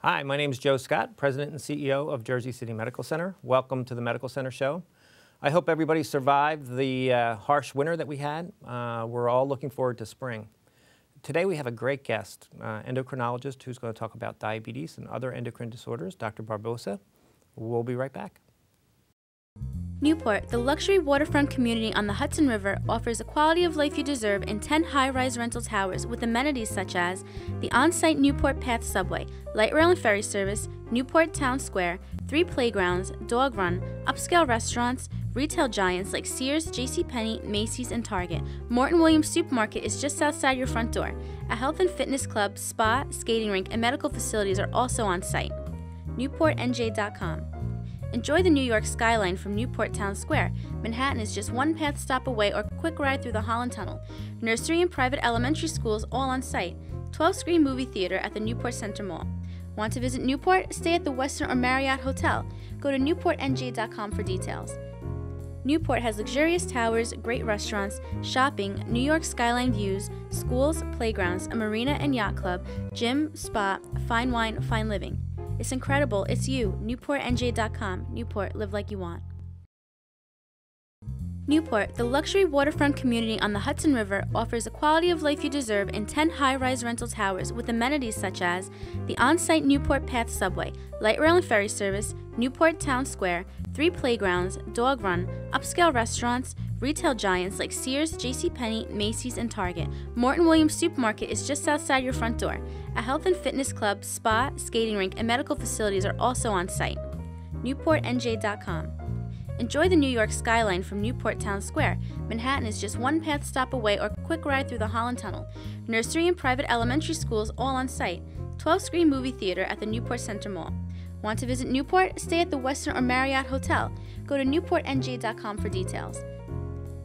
Hi, my name is Joe Scott, President and CEO of Jersey City Medical Center. Welcome to the Medical Center Show. I hope everybody survived the harsh winter that we had. We're all looking forward to spring. Today we have a great guest, endocrinologist who's going to talk about diabetes and other endocrine disorders, Dr. Barboza. We'll be right back. Newport, the luxury waterfront community on the Hudson River, offers a quality of life you deserve in 10 high-rise rental towers with amenities such as the on-site Newport Path subway, light rail and ferry service, Newport Town Square, 3 playgrounds, dog run, upscale restaurants, retail giants like Sears, JCPenney, Macy's, and Target. Morton Williams Supermarket is just outside your front door. A health and fitness club, spa, skating rink, and medical facilities are also on site. NewportNJ.com. Enjoy the New York skyline from Newport Town Square. Manhattan is just one path stop away or quick ride through the Holland Tunnel. Nursery and private elementary schools all on site. 12-screen movie theater at the Newport Center Mall. Want to visit Newport? Stay at the Westin or Marriott Hotel. Go to NewportNJ.com for details. Newport has luxurious towers, great restaurants, shopping, New York skyline views, schools, playgrounds, a marina and yacht club, gym, spa, fine wine, fine living. It's incredible. It's you. NewportNJ.com. Newport, live like you want. Newport, the luxury waterfront community on the Hudson River, offers a quality of life you deserve in 10 high-rise rental towers with amenities such as the on-site Newport Path subway, light rail and ferry service, Newport Town Square, 3 playgrounds, dog run, upscale restaurants, retail giants like Sears, JCPenney, Macy's, and Target. Morton Williams Supermarket is just outside your front door. A health and fitness club, spa, skating rink, and medical facilities are also on site. NewportNJ.com. Enjoy the New York skyline from Newport Town Square. Manhattan is just one path stop away or quick ride through the Holland Tunnel. Nursery and private elementary schools all on site. 12-screen movie theater at the Newport Center Mall. Want to visit Newport? Stay at the Westin or Marriott Hotel. Go to NewportNJ.com for details.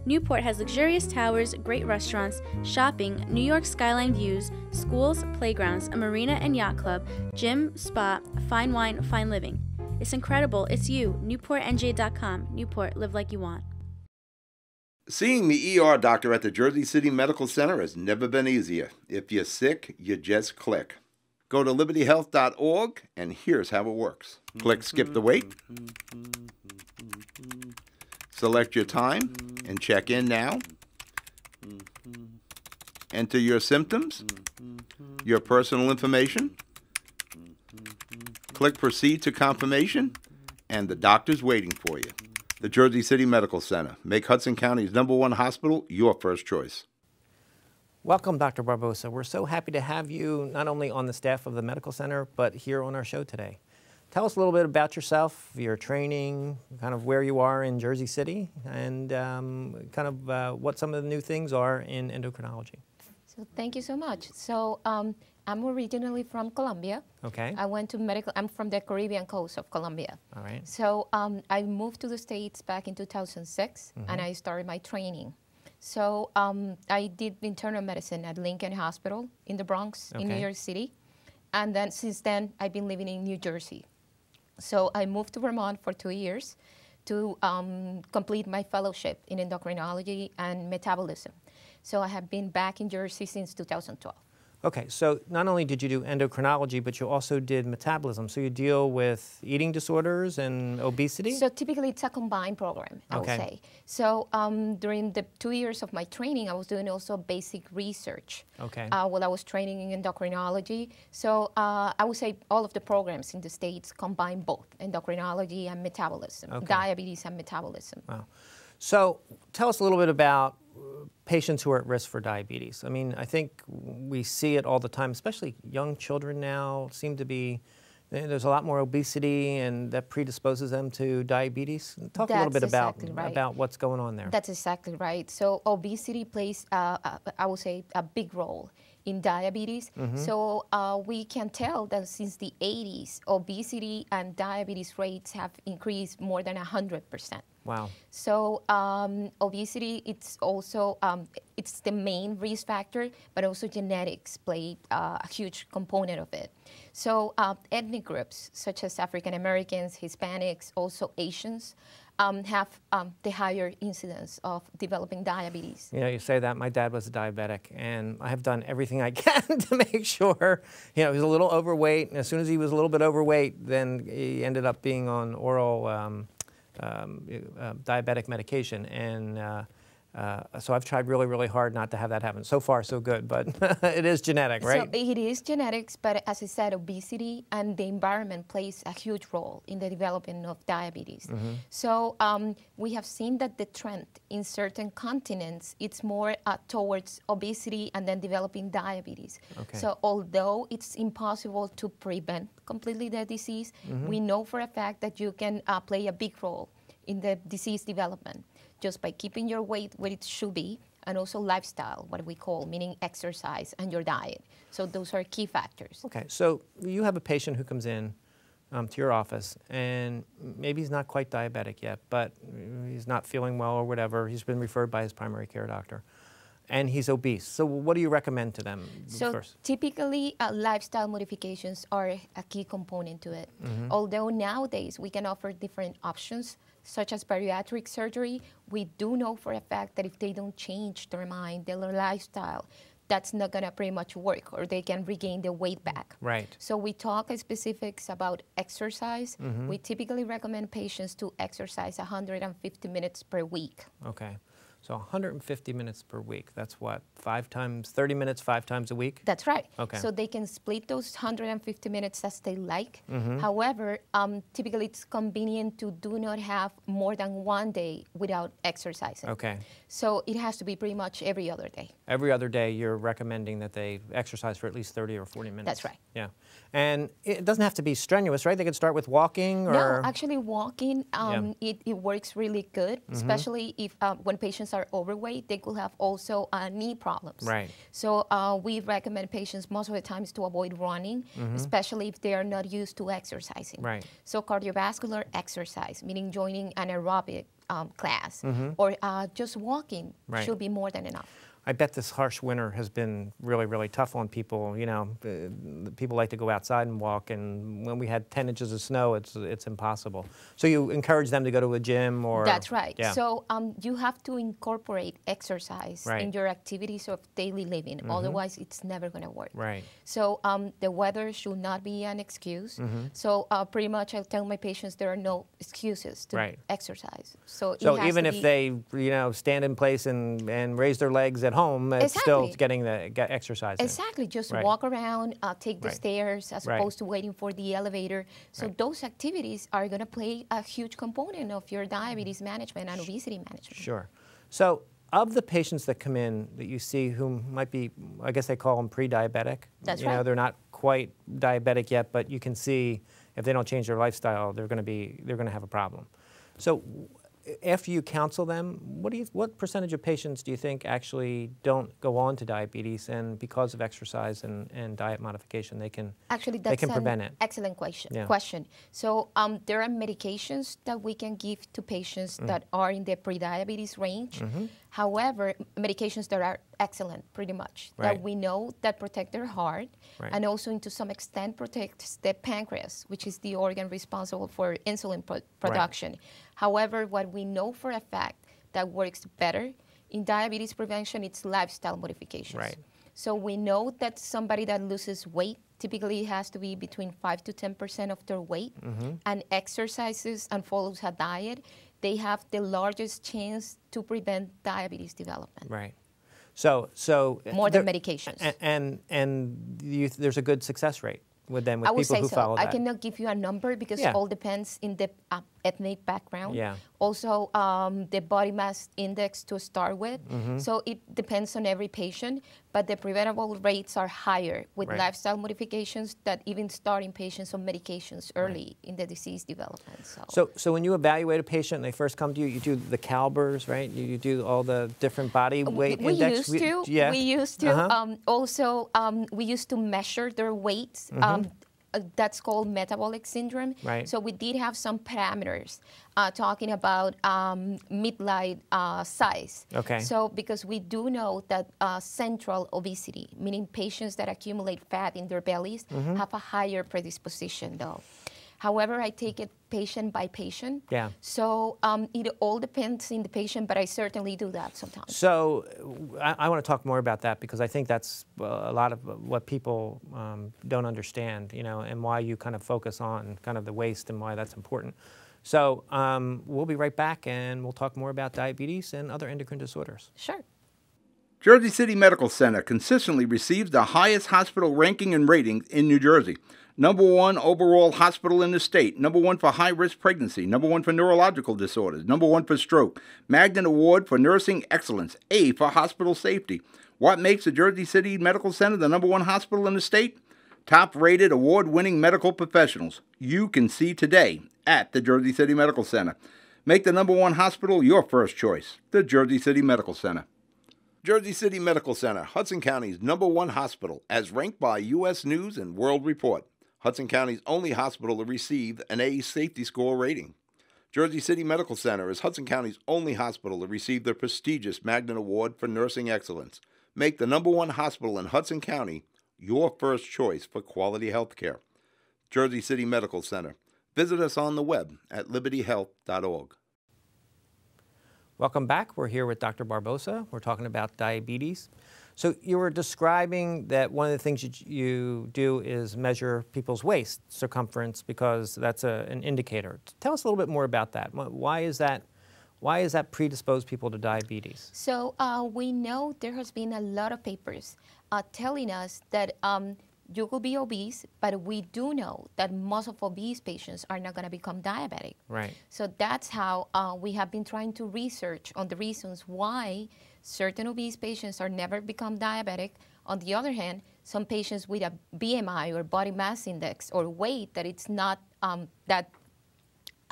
Newport has luxurious towers, great restaurants, shopping, New York skyline views, schools, playgrounds, a marina and yacht club, gym, spa, fine wine, fine living. It's incredible. It's you. NewportNJ.com. Newport, live like you want. Seeing the ER doctor at the Jersey City Medical Center has never been easier. If you're sick, you just click. Go to libertyhealth.org, and here's how it works. Click Skip the Wait. Select your time and check in now. Enter your symptoms, your personal information. Click Proceed to Confirmation, and the doctor's waiting for you. The Jersey City Medical Center. Make Hudson County's #1 hospital your first choice. Welcome, Dr. Barboza. We're so happy to have you not only on the staff of the Medical Center, but here on our show today. Tell us a little bit about yourself, your training, kind of where you are in Jersey City, and kind of what some of the new things are in endocrinology. So thank you so much. So I'm originally from Colombia. Okay. I went to medical. I'm from the Caribbean coast of Colombia. All right. So I moved to the States back in 2006, and I started my training. So I did internal medicine at Lincoln Hospital in the Bronx, in New York City, and then since then I've been living in New Jersey. So I moved to Vermont for 2 years to complete my fellowship in endocrinology and metabolism. So I have been back in Jersey since 2012. Okay, so not only did you do endocrinology, but you also did metabolism. So you deal with eating disorders and obesity? So typically it's a combined program, I would say. So during the 2 years of my training, I was doing also basic research while I was training in endocrinology. So I would say all of the programs in the States combine both endocrinology and metabolism, diabetes and metabolism. Wow. So tell us a little bit about patients who are at risk for diabetes. I mean, I think we see it all the time, especially young children now seem to be, there's a lot more obesity and that predisposes them to diabetes. Talk a little bit about what's going on there. That's exactly right. So obesity plays, I would say, a big role in diabetes. So we can tell that since the 80s, obesity and diabetes rates have increased more than 100%. Wow. So obesity, it's also, it's the main risk factor, but also genetics play a huge component of it. So ethnic groups such as African Americans, Hispanics, also Asians, have the higher incidence of developing diabetes. You know, you say that. My dad was a diabetic, and I have done everything I can to make sure, you know, he was a little overweight, and as soon as he was a little bit overweight, then he ended up being on oral diabetic medication, and so I've tried really, really hard not to have that happen. So far, so good, but it is genetic, right? So it is genetics, but as I said, obesity and the environment plays a huge role in the development of diabetes. So we have seen that the trend in certain continents, it's more towards obesity and then developing diabetes. Okay. So although it's impossible to prevent completely the disease, we know for a fact that you can play a big role in the disease development just by keeping your weight where it should be, and also lifestyle, what we call, meaning exercise and your diet. So those are key factors. Okay, so you have a patient who comes in to your office, and maybe he's not quite diabetic yet, but he's not feeling well or whatever. He's been referred by his primary care doctor, and he's obese. So what do you recommend to them first? Typically, lifestyle modifications are a key component to it. Although nowadays we can offer different options, such as bariatric surgery, we do know for a fact that if they don't change their mind, their lifestyle, that's not gonna pretty much work, or they can regain their weight back. Right. So we talk specifics about exercise. We typically recommend patients to exercise 150 minutes per week. Okay. So 150 minutes per week. That's what, 30 minutes 5 times a week? That's right. Okay. So they can split those 150 minutes as they like. However, typically it's convenient to do not have more than one day without exercising. Okay. So it has to be pretty much every other day. Every other day you're recommending that they exercise for at least 30 or 40 minutes. That's right. Yeah. And it doesn't have to be strenuous, right? They could start with walking or... No, actually walking, it works really good, especially if when patients are overweight, they could have also knee problems. Right. So we recommend patients most of the times to avoid running, especially if they are not used to exercising. Right. So cardiovascular exercise, meaning joining an aerobic class, or just walking should be more than enough. I bet this harsh winter has been really, really tough on people. You know, people like to go outside and walk, and when we had 10 inches of snow, it's impossible. So you encourage them to go to a gym or... That's right. Yeah. So you have to incorporate exercise in your activities of daily living. Otherwise, it's never going to work. Right. So the weather should not be an excuse. So pretty much I tell my patients there are no excuses to exercise. So even if they, you know, stand in place and raise their legs at home, it's still getting the exercise. Exactly. Just walk around, take the stairs as opposed to waiting for the elevator. So those activities are going to play a huge component of your diabetes management and obesity management. Sure. So of the patients that come in that you see who might be, I guess they call them pre-diabetic. That's right. You know, they're not quite diabetic yet, but you can see if they don't change their lifestyle, they're going to have a problem. So after you counsel them, what percentage of patients do you think actually don't go on to diabetes, and because of exercise and diet modification, they can prevent it? Excellent question. So there are medications that we can give to patients that are in the pre-diabetes range. However, medications that are excellent, pretty much, that we know that protect their heart and also to some extent protects the pancreas, which is the organ responsible for insulin production. However, what we know for a fact that works better in diabetes prevention, it's lifestyle modifications. Right. So we know that somebody that loses weight typically has to be between 5 to 10% of their weight, and exercises and follows a diet, they have the largest chance to prevent diabetes development. Right. So more than medications. And there's a good success rate with them, with I would people say who so. follow that. I cannot give you a number because it all depends in the ethnic background. Yeah. Also, the body mass index to start with. So it depends on every patient, but the preventable rates are higher with lifestyle modifications that even starting patients on medications early in the disease development. So when you evaluate a patient and they first come to you, you do the calibers, right? You do all the different body weight index? We used to. Also, we used to measure their weights. That's called metabolic syndrome. Right. So we did have some parameters talking about midline size. Okay. So because we do know that central obesity, meaning patients that accumulate fat in their bellies, have a higher predisposition though. However, I take it patient by patient. Yeah. So it all depends in the patient, but I certainly do that sometimes. So I want to talk more about that because I think that's a lot of what people don't understand, you know, and why you kind of focus on kind of the waist and why that's important. So we'll be right back and we'll talk more about diabetes and other endocrine disorders. Sure. Jersey City Medical Center consistently receives the highest hospital ranking and ratings in New Jersey. #1 overall hospital in the state. #1 for high-risk pregnancy. #1 for neurological disorders. #1 for stroke. Magnet Award for nursing excellence. A for hospital safety. What makes the Jersey City Medical Center the #1 hospital in the state? Top-rated, award-winning medical professionals. You can see today at the Jersey City Medical Center. Make the #1 hospital your first choice. The Jersey City Medical Center. Jersey City Medical Center, Hudson County's #1 hospital, as ranked by U.S. News and World Report. Hudson County's only hospital to receive an A safety score rating. Jersey City Medical Center is Hudson County's only hospital to receive the prestigious Magnet Award for nursing excellence. Make the #1 hospital in Hudson County your first choice for quality health care. Jersey City Medical Center. Visit us on the web at libertyhealth.org. Welcome back. We're here with Dr. Barboza. We're talking about diabetes. So you were describing that one of the things you do is measure people's waist circumference because that's an indicator. Tell us a little bit more about that. Why is that predispose people to diabetes? So we know there has been a lot of papers telling us that you could be obese, but we do know that most of obese patients are not going to become diabetic. Right. So that's how we have been trying to research on the reasons why certain obese patients are never become diabetic. On the other hand, some patients with a BMI or body mass index or weight that it's not that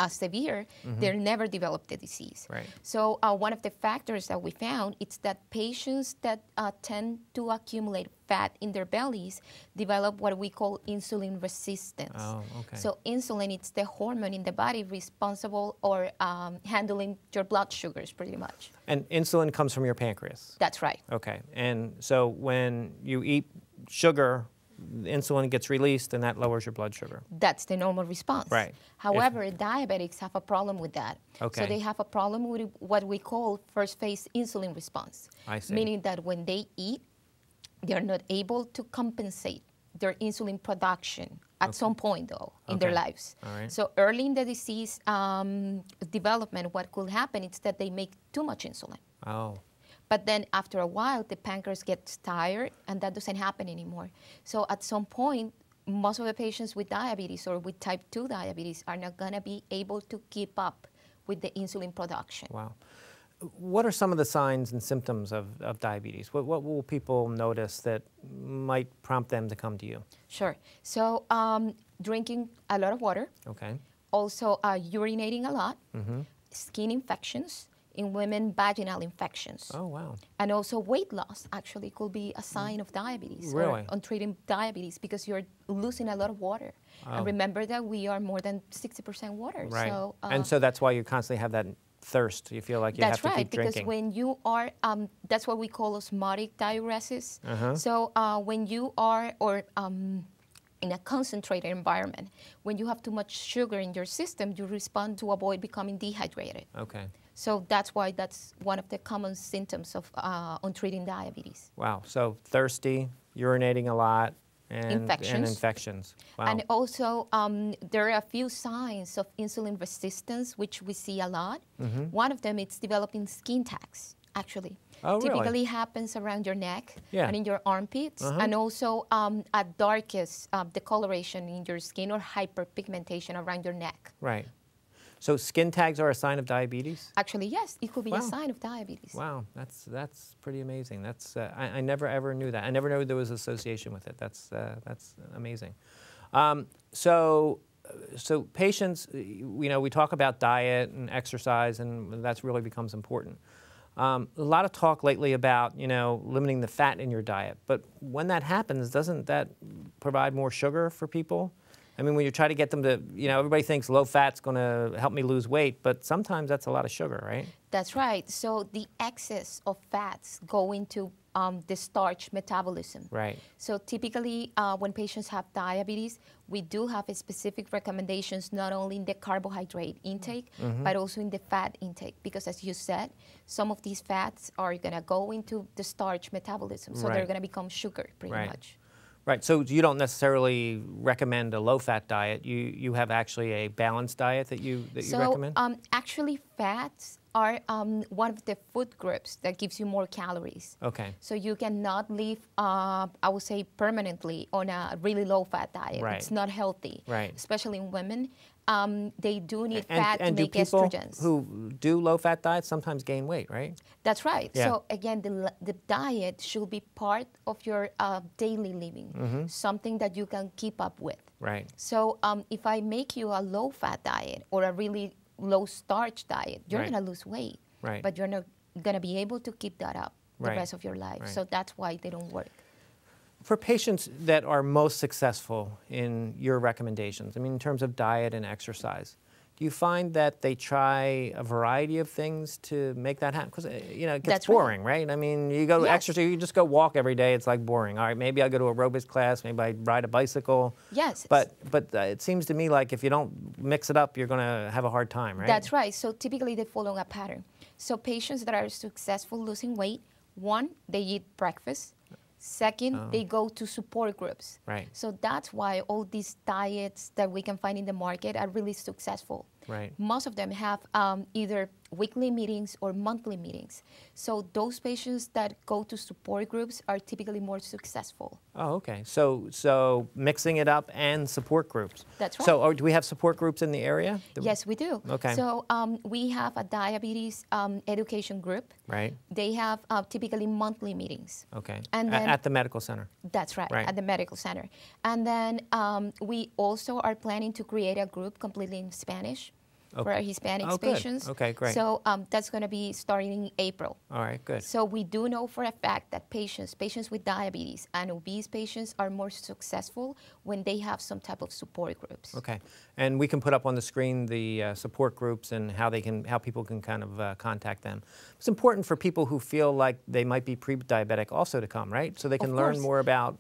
severe, they never develop the disease. Right. So one of the factors that we found is that patients that tend to accumulate fat in their bellies develop what we call insulin resistance. Oh, okay. So insulin, it's the hormone in the body responsible or handling your blood sugars pretty much. And insulin comes from your pancreas? That's right. Okay. And so when you eat sugar, the insulin gets released and that lowers your blood sugar. That's the normal response. Right. However, diabetics have a problem with that. Okay. So they have a problem with what we call first phase insulin response. I see. Meaning that when they eat, they're not able to compensate their insulin production at some point, though, in their lives. All right. So early in the disease development, what could happen is that they make too much insulin. Oh. But then after a while, the pancreas gets tired, and that doesn't happen anymore. So at some point, most of the patients with diabetes or with type 2 diabetes are not going to be able to keep up with the insulin production. Wow. What are some of the signs and symptoms of diabetes? What will people notice that might prompt them to come to you? Sure. So drinking a lot of water. Okay. Also urinating a lot. Skin infections. In women, vaginal infections. Oh, wow. And also weight loss actually could be a sign of diabetes. Really? Or untreated diabetes because you're losing a lot of water. Oh. And remember that we are more than 60% water. Right. So, and so that's why you constantly have that thirst. You feel like you have to keep drinking. That's right, because when you are, that's what we call osmotic diuresis. So when you are, in a concentrated environment, when you have too much sugar in your system, you respond to avoid becoming dehydrated. Okay. So that's why that's one of the common symptoms of untreated diabetes. Wow. So thirsty, urinating a lot, and infections. Wow. And also, there are a few signs of insulin resistance, which we see a lot. One of them is developing skin tags, actually. Oh, really? Typically happens around your neck and in your armpits, and also a darkest decoloration in your skin or hyperpigmentation around your neck. Right. So skin tags are a sign of diabetes? Actually, yes, it could be a sign of diabetes. Wow, that's pretty amazing. That's I never ever knew that. I never knew there was association with it. That's amazing. So patients, you know, we talk about diet and exercise, and that really becomes important. A lot of talk lately about, you know, limiting the fat in your diet. But when that happens, doesn't that provide more sugar for people? I mean, when you try to get them to, you know, everybody thinks low fat's going to help me lose weight, but sometimes that's a lot of sugar, right? That's right. So the excess of fats go into the starch metabolism. Right. So typically, when patients have diabetes, we do have specific recommendations not only in the carbohydrate intake, but also in the fat intake. Because as you said, some of these fats are going to go into the starch metabolism. So they're going to become sugar pretty much. Right, so you don't necessarily recommend a low-fat diet. You have actually a balanced diet that you recommend? So actually fats are one of the food groups that gives you more calories. Okay. So you cannot live, I would say, permanently on a really low-fat diet. Right. It's not healthy, especially in women. They do need fat to make estrogens. Who do low-fat diets sometimes gain weight, right? That's right. Yeah. So again, the diet should be part of your daily living, something that you can keep up with. Right. So if I make you a low-fat diet or a really low-starch diet, you're Right. going to lose weight, Right. but you're not going to be able to keep that up the Right. rest of your life. Right. So that's why they don't work. For patients that are most successful in your recommendations, I mean, in terms of diet and exercise, do you find that they try a variety of things to make that happen? Because, you know, it gets That's right. boring, right? I mean, you go to exercise, you just go walk every day, it's like boring. All right, maybe I'll go to aerobics class, maybe I ride a bicycle. Yes. But it seems to me like if you don't mix it up, you're going to have a hard time, right? That's right. So typically they follow a pattern. So patients that are successful losing weight, one, they eat breakfast. Second, they go to support groups. Right. So that's why all these diets that we can find in the market are really successful. Right. Most of them have either weekly meetings or monthly meetings. So those patients that go to support groups are typically more successful. Oh, okay. So mixing it up and support groups. That's right. So do we have support groups in the area? Yes, we do. Okay. So we have a diabetes education group. Right. They have typically monthly meetings. Okay. And then, at the medical center. That's right, Right. at the medical center. And then we also are planning to create a group completely in Spanish for our Hispanic patients. Okay, great. So that's going to be starting in April. All right, good. So we do know for a fact that patients with diabetes and obese patients are more successful when they have some type of support groups. Okay, and we can put up on the screen the support groups and how people can kind of contact them. It's important for people who feel like they might be pre-diabetic also to come, right? So they can learn more about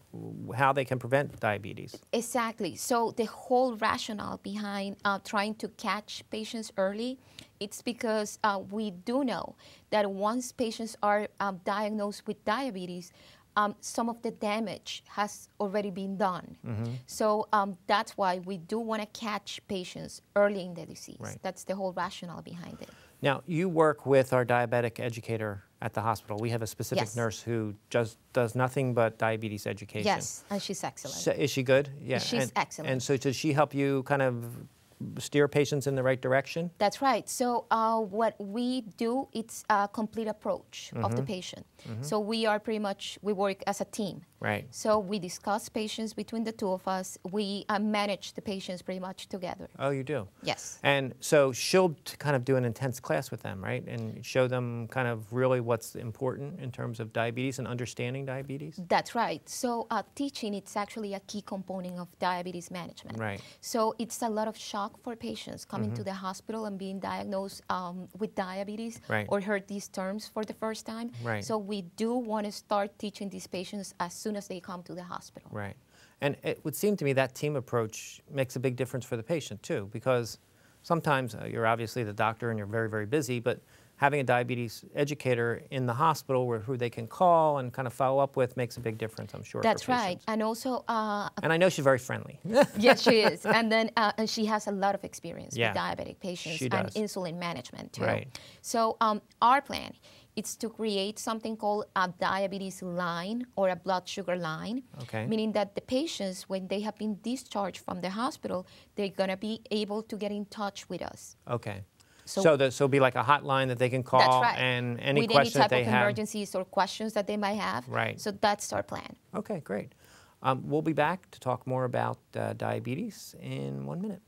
how they can prevent diabetes. Exactly. So the whole rationale behind trying to catch patients early, it's because we do know that once patients are diagnosed with diabetes, some of the damage has already been done. So that's why we do want to catch patients early in the disease. Right. That's the whole rationale behind it. Now, you work with our diabetic educator at the hospital. We have a specific nurse who just does nothing but diabetes education. Yes, and she's excellent. So, is she good? Yeah. She's excellent. And so does she help you kind of steer patients in the right direction? That's right. So what we do, it's a complete approach of the patient. So we work as a team. Right. So we discuss patients between the two of us. We manage the patients pretty much together. Oh, you do? Yes. And so she'll kind of do an intense class with them, right? And show them kind of really what's important in terms of diabetes and understanding diabetes? That's right. So teaching, it's actually a key component of diabetes management. Right. So it's a lot of shock for patients coming to the hospital and being diagnosed with diabetes or heard these terms for the first time. Right. So we do want to start teaching these patients as soon as they come to the hospital. Right. And it would seem to me that team approach makes a big difference for the patient too, because sometimes you're obviously the doctor and you're very, very busy, but having a diabetes educator in the hospital who they can call and kind of follow up with makes a big difference, I'm sure. That's for patients. right. And also... and I know she's very friendly. Yes, she is. And then and she has a lot of experience with diabetic patients she and does. insulin management too. Right. So our plan is to create something called a diabetes line or a blood sugar line, meaning that the patients, when they have been discharged from the hospital, they're going to be able to get in touch with us. Okay. So it'll be like a hotline that they can call and any questions that they have. With any type of emergencies or questions that they might have. Right. So that's our plan. Okay, great. We'll be back to talk more about diabetes in 1 minute.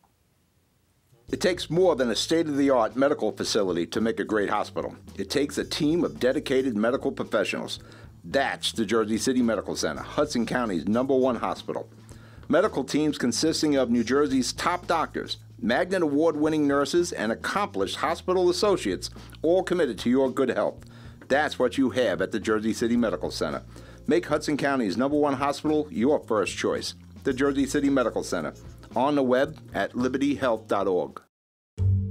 It takes more than a state-of-the-art medical facility to make a great hospital. It takes a team of dedicated medical professionals. That's the Jersey City Medical Center, Hudson County's #1 hospital. Medical teams consisting of New Jersey's top doctors, Magnet Award-winning nurses, and accomplished hospital associates, all committed to your good health. That's what you have at the Jersey City Medical Center. Make Hudson County's #1 hospital your first choice. The Jersey City Medical Center. On the web at libertyhealth.org.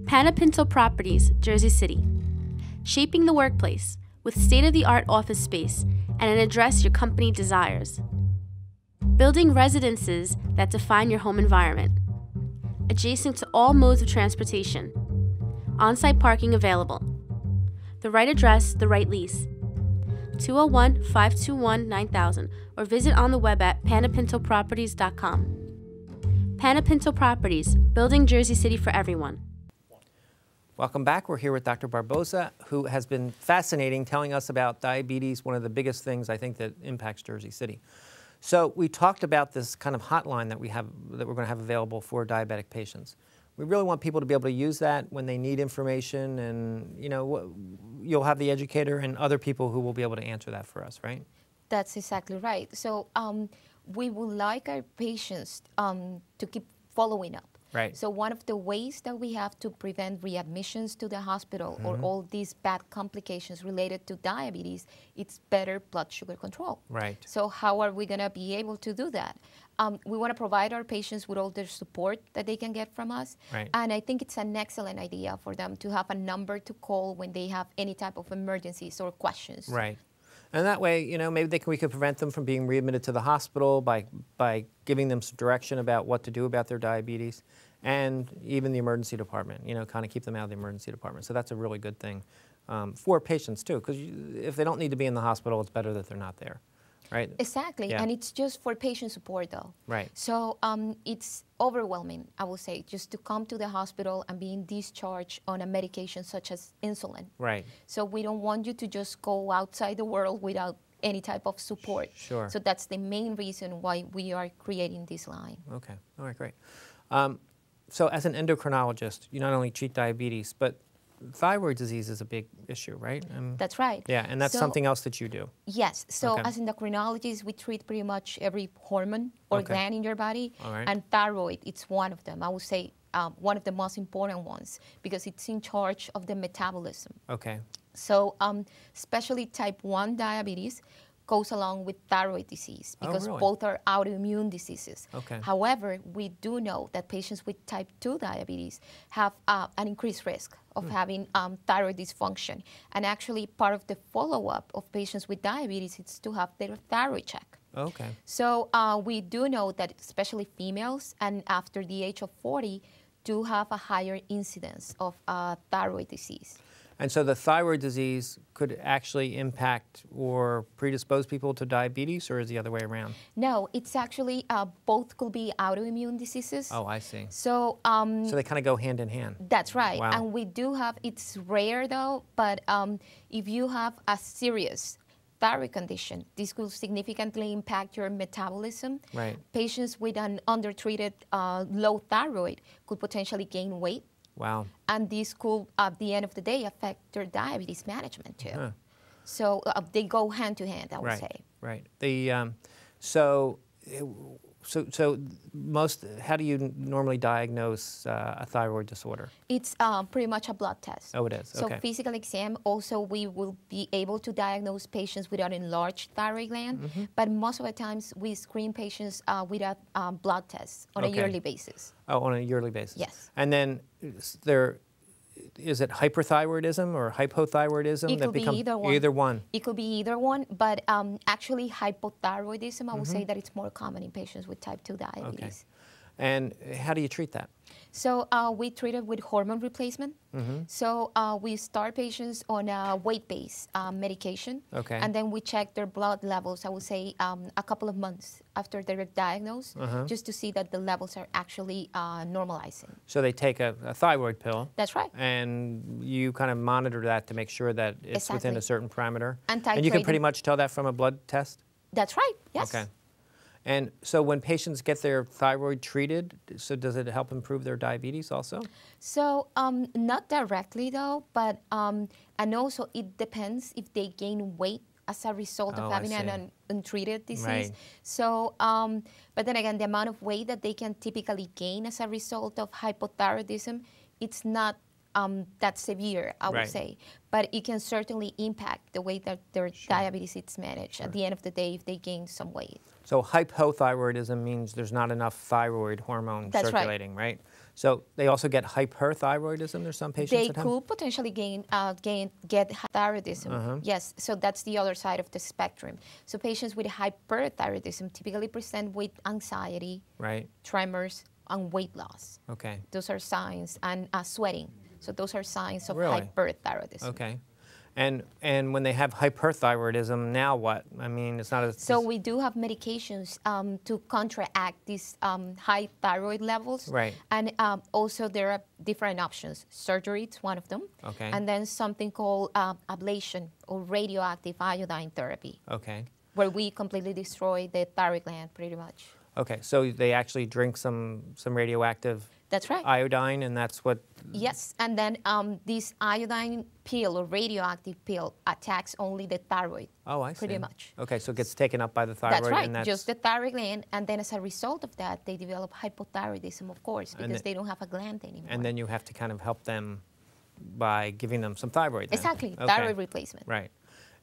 Panapinto Properties, Jersey City. Shaping the workplace with state-of-the-art office space and an address your company desires. Building residences that define your home environment. Adjacent to all modes of transportation. On-site parking available. The right address, the right lease. 201-521-9000 or visit on the web at panapintoproperties.com. Panapinto Properties, building Jersey City for everyone. Welcome back. We're here with Dr. Barboza, who has been fascinating, telling us about diabetes, one of the biggest things I think that impacts Jersey City. So we talked about this kind of hotline that we're going to have available for diabetic patients. We really want people to be able to use that when they need information, and you'll have the educator and other people who will be able to answer that for us, right? That's exactly right. So we would like our patients to keep following up. Right. So one of the ways that we have to prevent readmissions to the hospital or all these bad complications related to diabetes, it's better blood sugar control. Right. So how are we going to be able to do that? We want to provide our patients with all the support that they can get from us. Right. And I think it's an excellent idea for them to have a number to call when they have any type of emergencies or questions. Right. And that way, maybe we could prevent them from being readmitted to the hospital by giving them some direction about what to do about their diabetes, and even the emergency department, kind of keep them out of the emergency department. So that's a really good thing for patients too, because if they don't need to be in the hospital, it's better that they're not there, right? Exactly, Yeah. and it's just for patient support though. Right. So it's overwhelming, I will say, just to come to the hospital and being discharged on a medication such as insulin. Right. So we don't want you to just go outside the world without any type of support. Sure. So that's the main reason why we are creating this line. Okay. All right, great. So as an endocrinologist, you not only treat diabetes, but thyroid disease is a big issue, right? That's right. Yeah, and that's something else that you do. Yes. So Okay. as endocrinologists, we treat pretty much every hormone or Okay. gland in your body. All right. And thyroid, it's one of them. I would say one of the most important ones because it's in charge of the metabolism. Okay. So especially type 1 diabetes goes along with thyroid disease because really? both are autoimmune diseases. Okay. However, we do know that patients with type 2 diabetes have an increased risk of having thyroid dysfunction. And actually part of the follow-up of patients with diabetes is to have their thyroid check. Okay. So we do know that especially females and after the age of 40 do have a higher incidence of thyroid disease. And so the thyroid disease could actually impact or predispose people to diabetes, or is the other way around? No, it's actually both could be autoimmune diseases. Oh, I see. So So they kind of go hand in hand. that's right. Wow. And we do have, it's rare though, but if you have a serious thyroid condition, this could significantly impact your metabolism. Right. Patients with an undertreated low thyroid could potentially gain weight. Wow. And this could, at the end of the day, affect their diabetes management too. Huh. So they go hand to hand, I would Right. say. Right. How do you normally diagnose a thyroid disorder? It's pretty much a blood test. Oh, it is. So Okay. physical exam, also we will be able to diagnose patients with an enlarged thyroid gland, but most of the times we screen patients with a blood test on a Okay. yearly basis. Oh, on a yearly basis. Yes. And then is it hyperthyroidism or hypothyroidism? It could be either one. Either one. It could be either one, but actually hypothyroidism, I would say that it's more common in patients with type 2 diabetes. Okay. And how do you treat that? So we treat it with hormone replacement. So we start patients on a weight-based medication. Okay. And then we check their blood levels, I would say a couple of months after they're diagnosed, just to see that the levels are actually normalizing. So they take a thyroid pill. That's right. And you kind of monitor that to make sure that it's within Exactly. a certain parameter. And you can titrate pretty them. much tell that from a blood test? That's right, yes. Okay. And so when patients get their thyroid treated, so does it help improve their diabetes also? So not directly though, but and also it depends if they gain weight as a result Oh, of I having see. an untreated disease. Right. So, but then again, the amount of weight that they can typically gain as a result of hypothyroidism, it's not that severe, I would say. But it can certainly impact the way that their diabetes is managed at the end of the day if they gain some weight. So hypothyroidism means there's not enough thyroid hormone circulating, right? So they also get hyperthyroidism. There's some patients that have? They could potentially get hypothyroidism. Yes, so that's the other side of the spectrum. So patients with hyperthyroidism typically present with anxiety, tremors, and weight loss. Okay. Those are signs, and sweating. So those are signs of hyperthyroidism. Okay. And when they have hyperthyroidism, now what? I mean, it's not as... So we do have medications to counteract these high thyroid levels. Right. And also there are different options. Surgery is one of them. Okay. And then something called ablation or radioactive iodine therapy. Okay. Where we completely destroy the thyroid gland pretty much. Okay, so they actually drink some radioactive iodine, and that's what... Yes, and then this iodine pill or radioactive pill attacks only the thyroid. Oh, I see. Pretty much. Okay, so it gets taken up by the thyroid. That's right, and that's... just the thyroid gland, and then as a result of that, they develop hypothyroidism, of course, because they don't have a gland anymore. And then you have to kind of help them by giving them some thyroid then. Exactly, thyroid replacement. Right.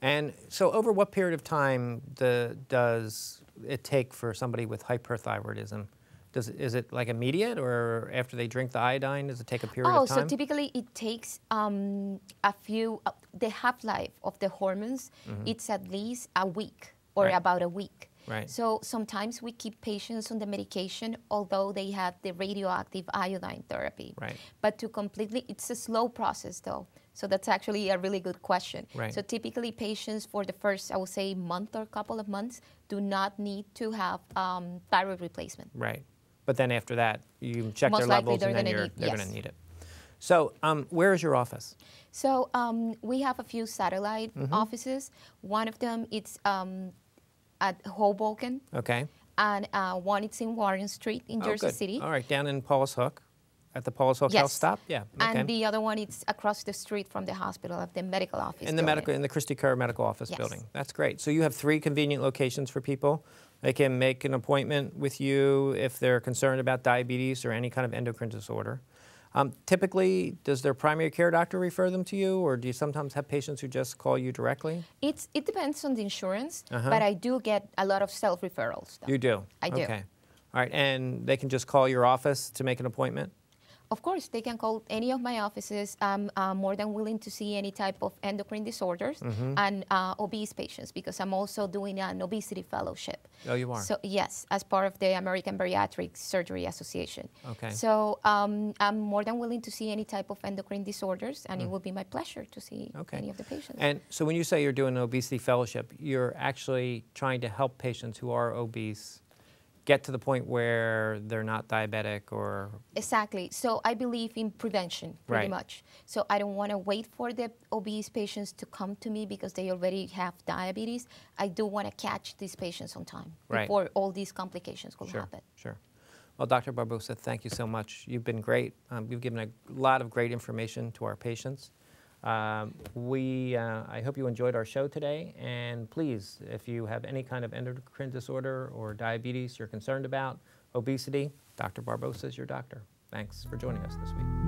And so over what period of time does it take for somebody with hyperthyroidism? Is it like immediate, or after they drink the iodine, does it take a period of time? So typically it takes a few, the half-life of the hormones, it's at least a week or about a week. Right. So sometimes we keep patients on the medication, although they have the radioactive iodine therapy. Right. But to completely, it's a slow process though. So that's actually a really good question. Right. So typically patients for the first, I would say, month or couple of months do not need to have thyroid replacement. Right. But then after that, you check Most their likely levels and then they're going to need it. So where is your office? So we have a few satellite offices. One of them is at Hoboken. Okay. And one is in Warren Street in Jersey City. All right, down in Paul's Hook. At the Paul's Hook Health Stop? Yeah. Okay. And the other one is across the street from the hospital at the medical office. In the Christie Kerr Medical Office building. That's great. So you have 3 convenient locations for people. They can make an appointment with you if they're concerned about diabetes or any kind of endocrine disorder. Typically, does their primary care doctor refer them to you, or do you sometimes have patients who just call you directly? It depends on the insurance, but I do get a lot of self-referrals. You do? I do. Okay. All right, and they can just call your office to make an appointment? Of course, they can call any of my offices. I'm more than willing to see any type of endocrine disorders and obese patients, because I'm also doing an obesity fellowship. Oh, you are? So yes, as part of the American Bariatric Surgery Association. Okay. So I'm more than willing to see any type of endocrine disorders, and it would be my pleasure to see any of the patients. And so when you say you're doing an obesity fellowship, you're actually trying to help patients who are obese get to the point where they're not diabetic or... Exactly. So I believe in prevention, pretty much. So I don't want to wait for the obese patients to come to me because they already have diabetes. I do want to catch these patients on time before all these complications will happen. Sure. Well, Dr. Barboza, thank you so much. You've been great. You've given a lot of great information to our patients. I hope you enjoyed our show today, and please, if you have any kind of endocrine disorder or diabetes you're concerned about, obesity, Dr. Barboza is your doctor. Thanks for joining us this week.